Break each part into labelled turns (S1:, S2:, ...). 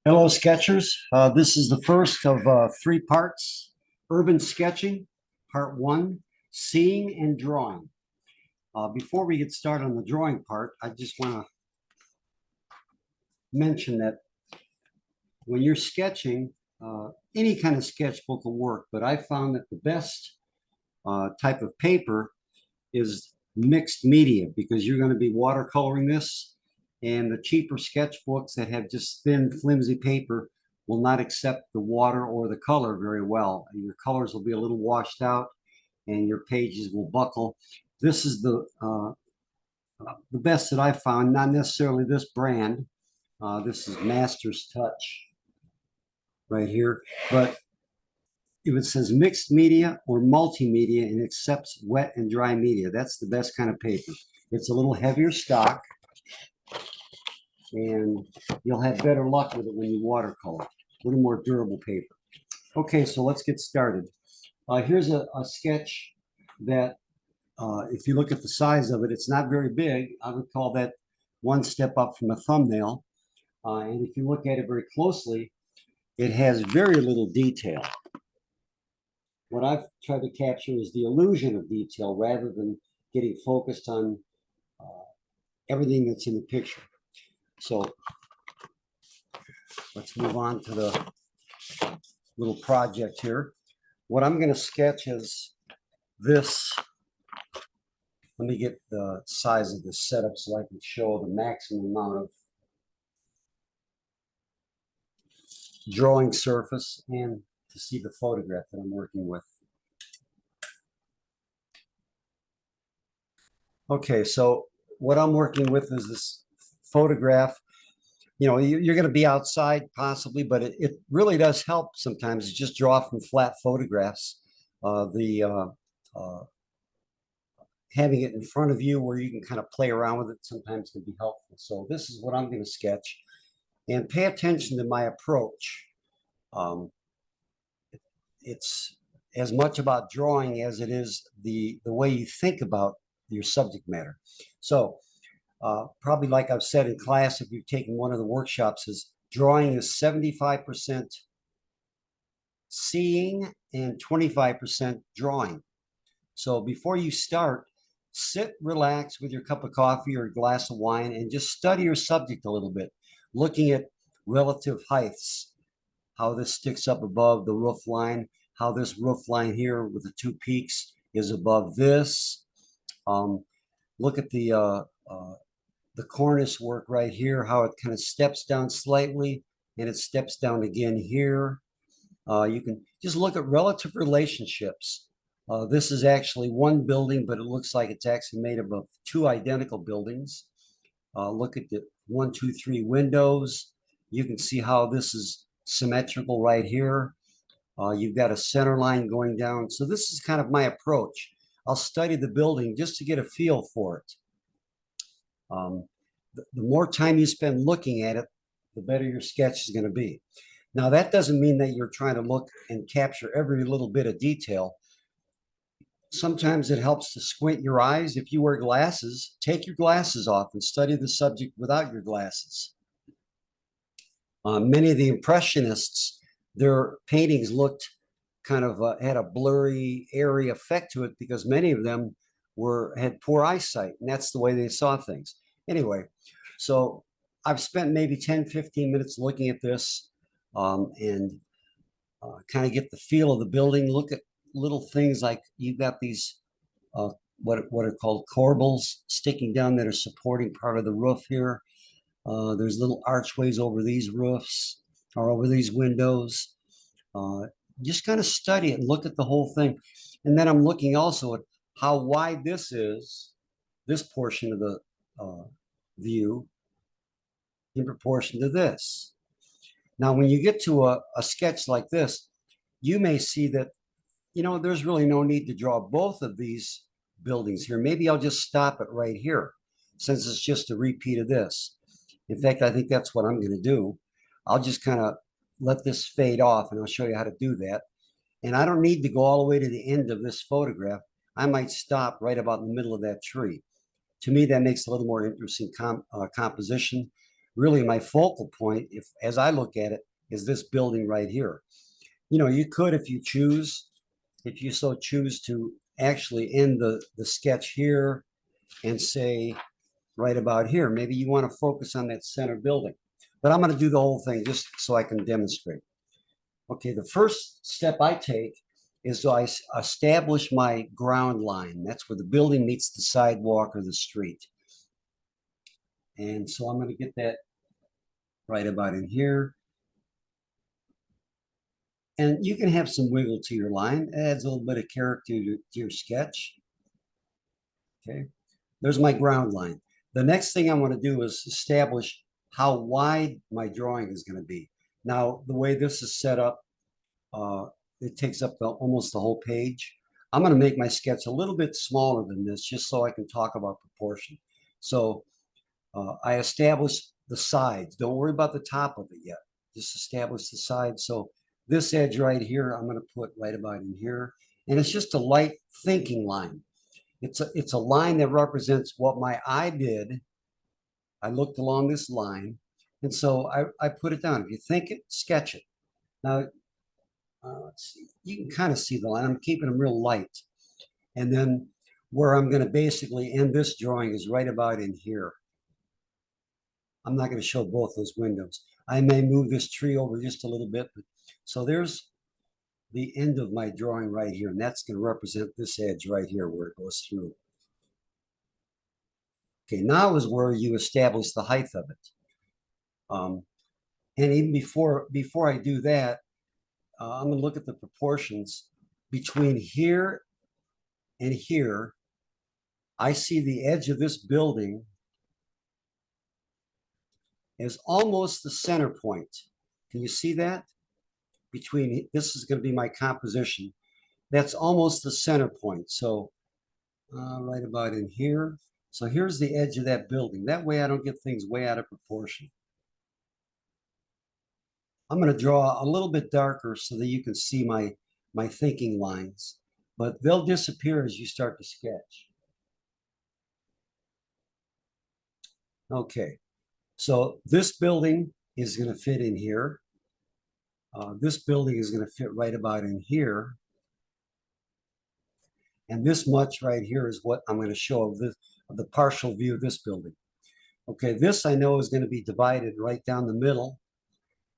S1: Hello, sketchers. This is the first of three parts, urban sketching, part one, seeing and drawing. Before we get started on the drawing part, I just want to mention that when you're sketching, any kind of sketchbook will work, but I found that the best type of paper is mixed media because you're going to be watercoloring this, and the cheaper sketchbooks that have just thin, flimsy paper will not accept the water or the color very well. And your colors will be a little washed out and your pages will buckle. This is the best that I've found, not necessarily this brand. This is Master's Touch right here, but if it says mixed media or multimedia and accepts wet and dry media, that's the best kind of paper. It's a little heavier stock, and you'll have better luck with it when you watercolor. A little more durable paper. Okay, so let's get started. Here's a sketch that, if you look at the size of it, it's not very big. I would call that one step up from a thumbnail. And if you look at it very closely, it has very little detail. What I've tried to capture is the illusion of detail rather than getting focused on everything that's in the picture. So let's move on to the little project here. What I'm going to sketch is this. Let me get the size of this setup so I can show the maximum amount of drawing surface and to see the photograph that I'm working with. Okay, so what I'm working with is this photograph. You know, you're going to be outside possibly, but it really does help sometimes to just draw from flat photographs. Having it in front of you where you can kind of play around with it sometimes can be helpful. So this is what I'm going to sketch, and pay attention to my approach. It's as much about drawing as it is the way you think about your subject matter. So probably like I've said in class, if you've taken one of the workshops, is drawing is 75% seeing and 25% drawing. So before you start, sit, relax with your cup of coffee or a glass of wine and just study your subject a little bit, looking at relative heights, how this sticks up above the roof line, how this roof line here with the two peaks is above this. Look at the cornice work right here, how it kind of steps down slightly and it steps down again here. You can just look at relative relationships. This is actually one building, but it looks like it's actually made up of two identical buildings. Look at the 1, 2, 3 windows. You can see how this is symmetrical right here. You've got a center line going down. So this is kind of my approach. I'll study the building just to get a feel for it. The more time you spend looking at it, the better your sketch is going to be. Now, that doesn't mean that you're trying to look and capture every little bit of detail. Sometimes it helps to squint your eyes. If you wear glasses, take your glasses off and study the subject without your glasses. Many of the Impressionists, their paintings looked kind of had a blurry, airy effect to it because many of them had poor eyesight, and that's the way they saw things. Anyway, so I've spent maybe 10, 15 minutes looking at this and kind of get the feel of the building. Look at little things like you've got these what are called corbels sticking down that are supporting part of the roof here. There's little archways over these roofs or over these windows. Just kind of study it and look at the whole thing. And then I'm looking also at how wide this is, this portion of the view in proportion to this. Now, when you get to a sketch like this, you may see that, you know, there's really no need to draw both of these buildings here. Maybe I'll just stop it right here since it's just a repeat of this. In fact, I think that's what I'm going to do. I'll just kind of let this fade off and I'll show you how to do that. And I don't need to go all the way to the end of this photograph. I might stop right about in the middle of that tree. To me, that makes a little more interesting composition. really my focal point, if as I look at it, is this building right here. You know, you could, if you choose, if you so choose to actually end the sketch here and say right about here. Maybe you want to focus on that center building, but I'm going to do the whole thing just so I can demonstrate. Okay, the first step I take is I establish my ground line. That's where the building meets the sidewalk or the street. And so I'm going to get that right about in here. And you can have some wiggle to your line. It adds a little bit of character to your sketch. Okay, there's my ground line. The next thing I want to do is establish how wide my drawing is going to be. Now, the way this is set up, it takes up almost the whole page. I'm going to make my sketch a little bit smaller than this just so I can talk about proportion. So I establish the sides. Don't worry about the top of it yet. Just establish the sides. So this edge right here, I'm going to put right about in here. And it's just a light thinking line. It's a line that represents what my eye did. I looked along this line. And so I put it down. If you think it, sketch it. Now, let's see. You can kind of see the line. I'm keeping them real light. And then where I'm going to basically end this drawing is right about in here. I'm not going to show both those windows. I may move this tree over just a little bit. So there's the end of my drawing right here. And that's going to represent this edge right here where it goes through. Okay, now is where you establish the height of it. And even before I do that, I'm going to look at the proportions between here and here. I see the edge of this building is almost the center point. Can you see that? Between, this is going to be my composition. That's almost the center point. So right about in here. So here's the edge of that building. That way I don't get things way out of proportion. I'm going to draw a little bit darker so that you can see my thinking lines, but they'll disappear as you start to sketch. Okay, so this building is going to fit in here. This building is going to fit right about in here. And this much right here is what I'm going to show of the partial view of this building. Okay, this I know is going to be divided right down the middle.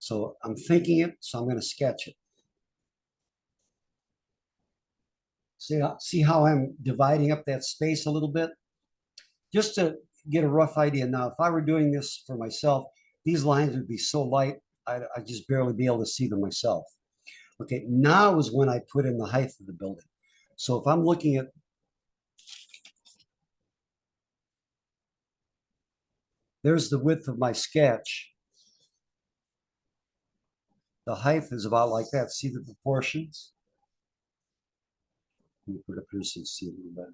S1: So I'm thinking it, so I'm going to sketch it. See how I'm dividing up that space a little bit? Just to get a rough idea. Now, if I were doing this for myself, these lines would be so light, I'd just barely be able to see them myself. Okay, now is when I put in the height of the building. So if I'm looking at there's the width of my sketch. The height is about like that. See the proportions? Let me put it up here so you see a little better.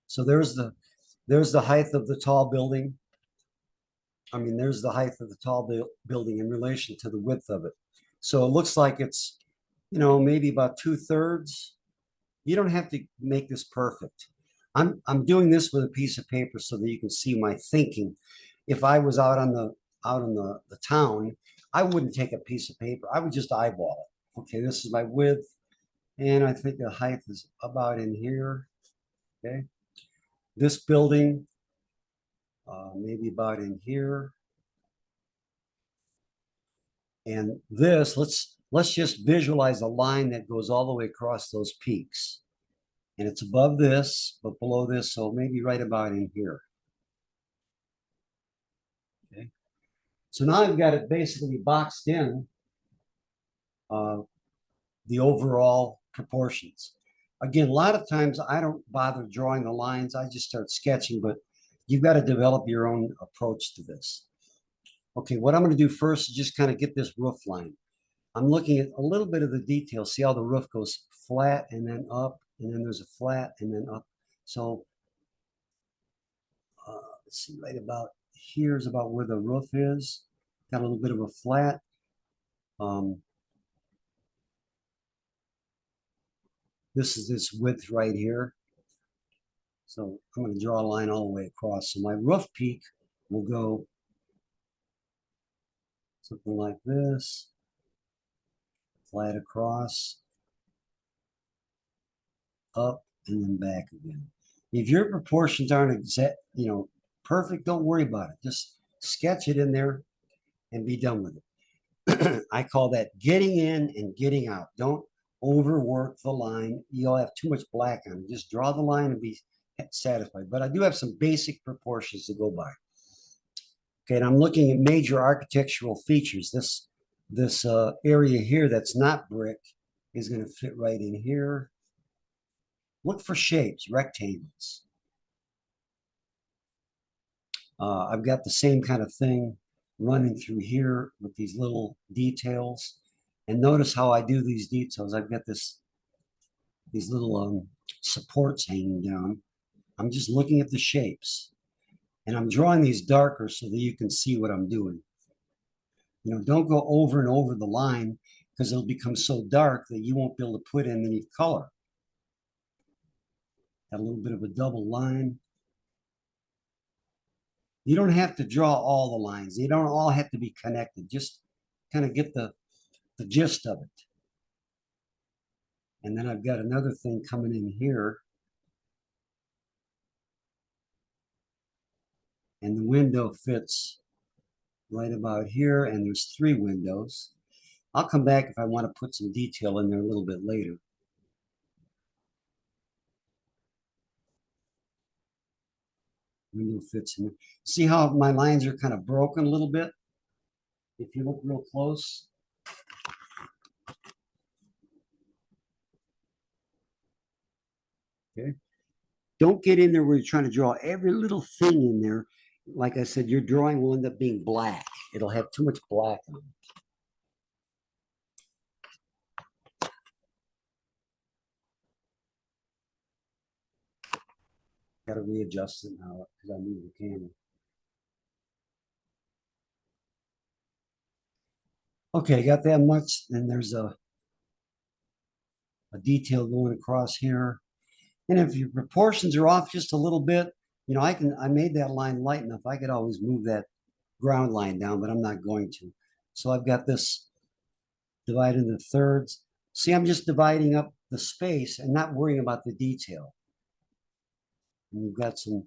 S1: So there's the height of the tall building. I mean, there's the height of the tall building in relation to the width of it. So it looks like it's, you know, maybe about 2/3. You don't have to make this perfect. I'm doing this with a piece of paper so that you can see my thinking. If I was out on the town, I wouldn't take a piece of paper. I would just eyeball it. Okay, this is my width, and I think the height is about in here. Okay, this building, maybe about in here, and this. Let's just visualize a line that goes all the way across those peaks, and it's above this, but below this, so maybe right about in here. Okay, so now I've got it basically boxed in. The overall proportions. Again, a lot of times I don't bother drawing the lines. I just start sketching, but you've got to develop your own approach to this. Okay, what I'm going to do first is just kind of get this roof line. I'm looking at a little bit of the detail. See how the roof goes flat and then up, and then there's a flat and then up. So let's see, right about here's about where the roof is. Got a little bit of a flat. This is this width right here. So I'm going to draw a line all the way across. So my roof peak will go something like this, flat across, up, and then back again. If your proportions aren't exact, perfect, don't worry about it. Just sketch it in there and be done with it. I call that getting in and getting out. Don't overwork the line. You'll have too much black on it. Just draw the line and be satisfied. But I do have some basic proportions to go by. Okay, and I'm looking at major architectural features. This area here that's not brick is going to fit right in here. Look for shapes, rectangles. I've got the same kind of thing running through here with these little details. And notice how I do these details. I've got these little supports hanging down. I'm just looking at the shapes. And I'm drawing these darker so that you can see what I'm doing. Don't go over and over the line because it'll become so dark that you won't be able to put in any color. Got a little bit of a double line. You don't have to draw all the lines. They don't all have to be connected. Just kind of get the gist of it. And then I've got another thing coming in here. And the window fits right about here. And there's 3 windows. I'll come back if I want to put some detail in there a little bit later. Window fits in there. See how my lines are kind of broken a little bit? If you look real close. Okay. Don't get in there where you're trying to draw every little thing in there. Like I said, your drawing will end up being black. It'll have too much black on it. Got to readjust it now because I moved the camera. Okay, got that much. Then there's a detail going across here. And if your proportions are off just a little bit, I made that line light enough. I could always move that ground line down, but I'm not going to. So I've got this divided into thirds. See, I'm just dividing up the space and not worrying about the detail. And we've got some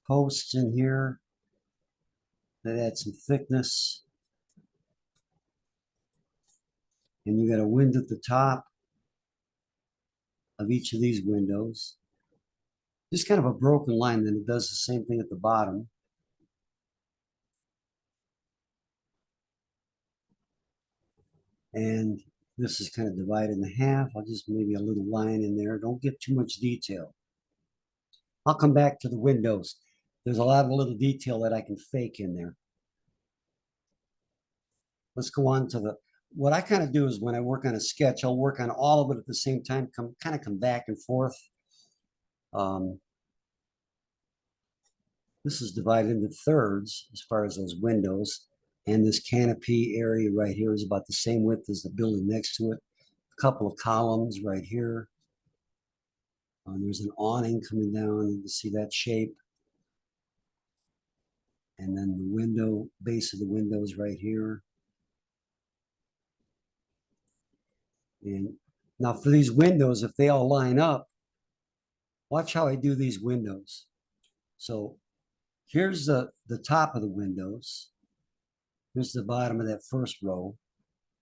S1: posts in here that add some thickness. And you got a window at the top of each of these windows. Just kind of a broken line, then it does the same thing at the bottom. And this is kind of divided in half. I'll just maybe a little line in there. Don't get too much detail. I'll come back to the windows. There's a lot of little detail that I can fake in there. Let's go on to what I kind of do is when I work on a sketch, I'll work on all of it at the same time, come back and forth. This is divided into thirds as far as those windows. And this canopy area right here is about the same width as the building next to it. A couple of columns right here. There's an awning coming down. You can see that shape. And then the window, base of the windows right here. And now for these windows, if they all line up, watch how I do these windows. So here's the top of the windows. Here's the bottom of that first row,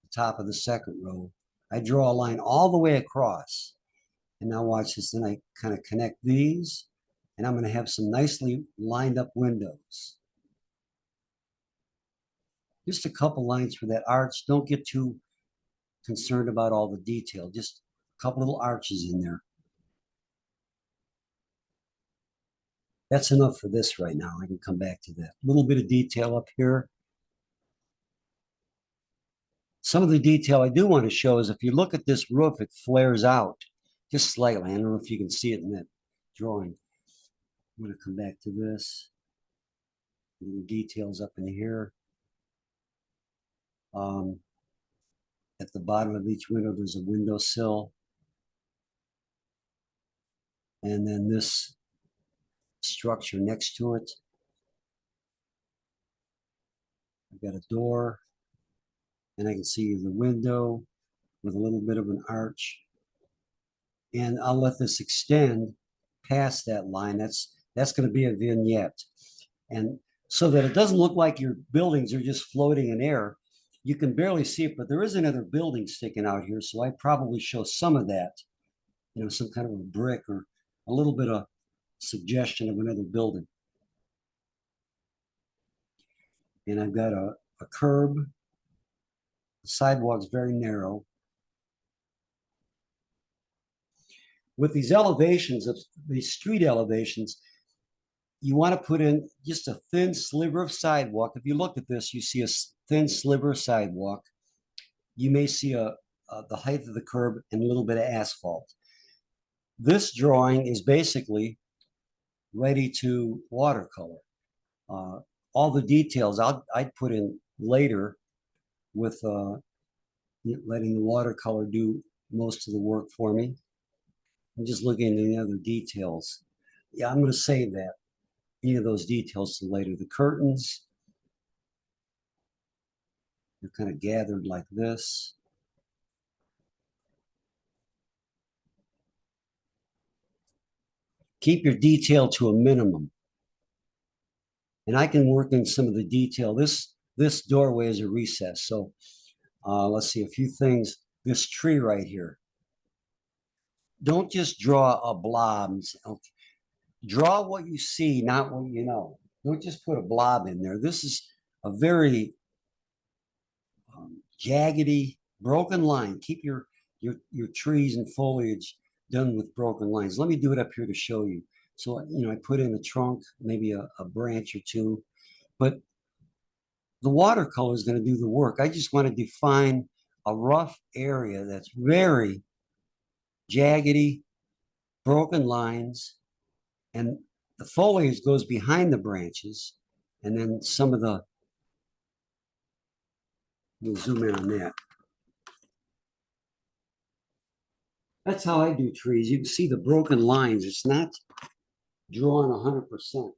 S1: the top of the second row. I draw a line all the way across. And now watch this, then I kind of connect these, and I'm going to have some nicely lined up windows. Just a couple lines for that arch. Don't get too concerned about all the detail. Just a couple little arches in there. That's enough for this right now. I can come back to that. A little bit of detail up here. Some of the detail I do want to show is if you look at this roof, it flares out just slightly. I don't know if you can see it in that drawing. I'm going to come back to this. Little details up in here. At the bottom of each window, there's a windowsill. And then this structure next to it. I've got a door. And I can see the window with a little bit of an arch. And I'll let this extend past that line. That's going to be a vignette. And so that it doesn't look like your buildings are just floating in air. You can barely see it, but there is another building sticking out here. So I probably show some of that, some kind of a brick or a little bit of suggestion of another building. And I've got a curb. The sidewalk's very narrow. With these elevations of these street elevations, you want to put in just a thin sliver of sidewalk. If you look at this, you see a thin sliver of sidewalk. You may see the height of the curb and a little bit of asphalt. This drawing is basically ready to watercolor. All the details I'd put in later with letting the watercolor do most of the work for me. I'm just looking at the other details. Yeah, I'm going to save that. Any of those details to later. The curtains, they're kind of gathered like this. Keep your detail to a minimum. And I can work in some of the detail. This doorway is a recess. So let's see a few things. This tree right here. Don't just draw a blob. Okay. Draw what you see, not what you know. Don't just put a blob in there. This is a very jaggedy, broken line. Keep your trees and foliage done with broken lines. Let me do it up here to show you. So, I put in a trunk, maybe a branch or two, but the watercolor is going to do the work. I just want to define a rough area that's very jaggedy, broken lines, and the foliage goes behind the branches, and then some of the, we'll zoom in on that. That's how I do trees. You can see the broken lines. It's not drawn 100%.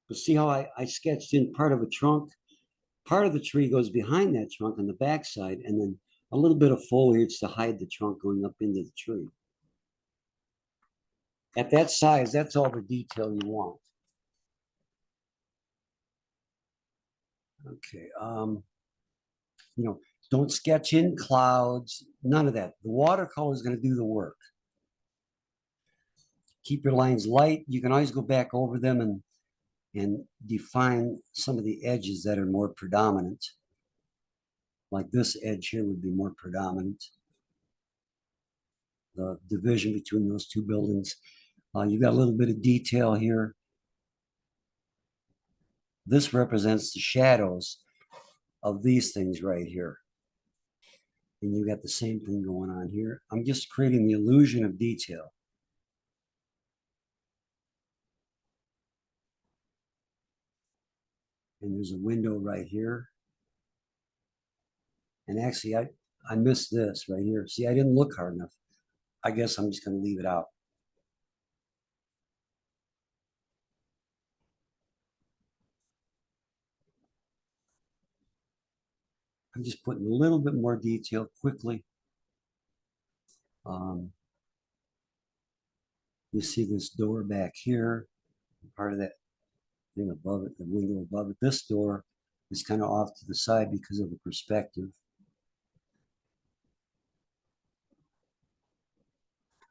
S1: But see how I sketched in part of a trunk? Part of the tree goes behind that trunk on the backside, and then a little bit of foliage to hide the trunk going up into the tree. At that size, that's all the detail you want. Okay. Don't sketch in clouds, none of that. The watercolor is going to do the work. Keep your lines light. You can always go back over them and define some of the edges that are more predominant. Like this edge here would be more predominant. The division between those two buildings. You've got a little bit of detail here. This represents the shadows of these things right here. And you got the same thing going on here. I'm just creating the illusion of detail. And there's a window right here. And actually, I missed this right here. See, I didn't look hard enough. I guess I'm just going to leave it out. I'm just putting a little bit more detail quickly. You see this door back here, part of that thing above it, the window above it. This door is kind of off to the side because of the perspective.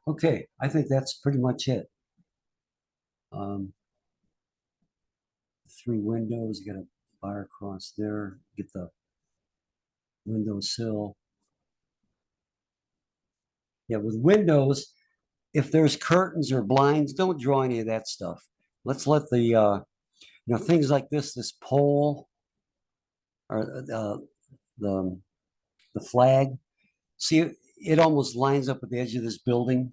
S1: Okay, I think that's pretty much it. 3 windows, you got a bar across there, get the windowsill. Yeah, with windows, if there's curtains or blinds, don't draw any of that stuff. Let's let the, things like this pole or the flag. See, it almost lines up with the edge of this building.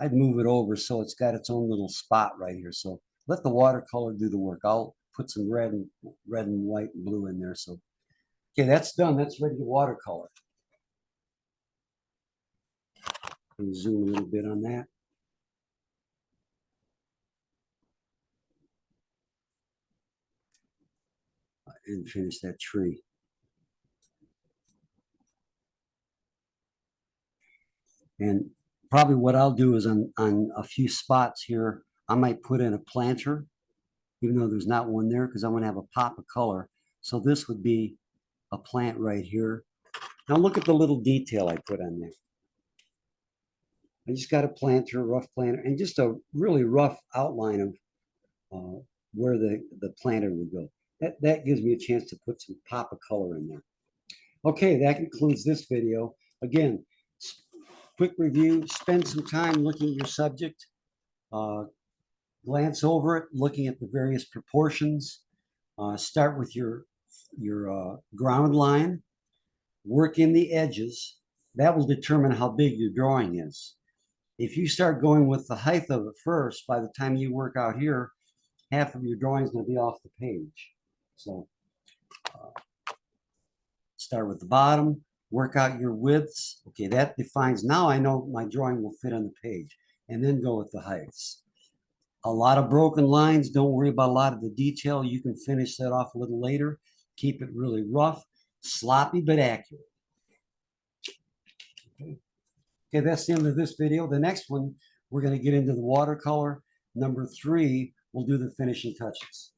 S1: I'd move it over so it's got its own little spot right here. So let the watercolor do the work. I'll put some red and white and blue in there. So, okay, that's done. That's ready to watercolor. Zoom a little bit on that. and finish that tree. And probably what I'll do is on a few spots here, I might put in a planter, even though there's not one there, because I want to have a pop of color. So this would be a plant right here. Now look at the little detail I put on there. I just got a planter, rough planter, and just a really rough outline of where the planter would go. That gives me a chance to put some pop of color in there. Okay, that concludes this video. Again, quick review, spend some time looking at your subject, glance over it, looking at the various proportions, start with your ground line, work in the edges. That will determine how big your drawing is. If you start going with the height of it first, by the time you work out here, half of your drawing is going to be off the page. So start with the bottom, work out your widths. Okay, that defines, now I know my drawing will fit on the page, and then go with the heights. A lot of broken lines, don't worry about a lot of the detail. You can finish that off a little later. Keep it really rough, sloppy, but accurate. Okay, that's the end of this video. The next one, we're going to get into the watercolor. Number 3, we'll do the finishing touches.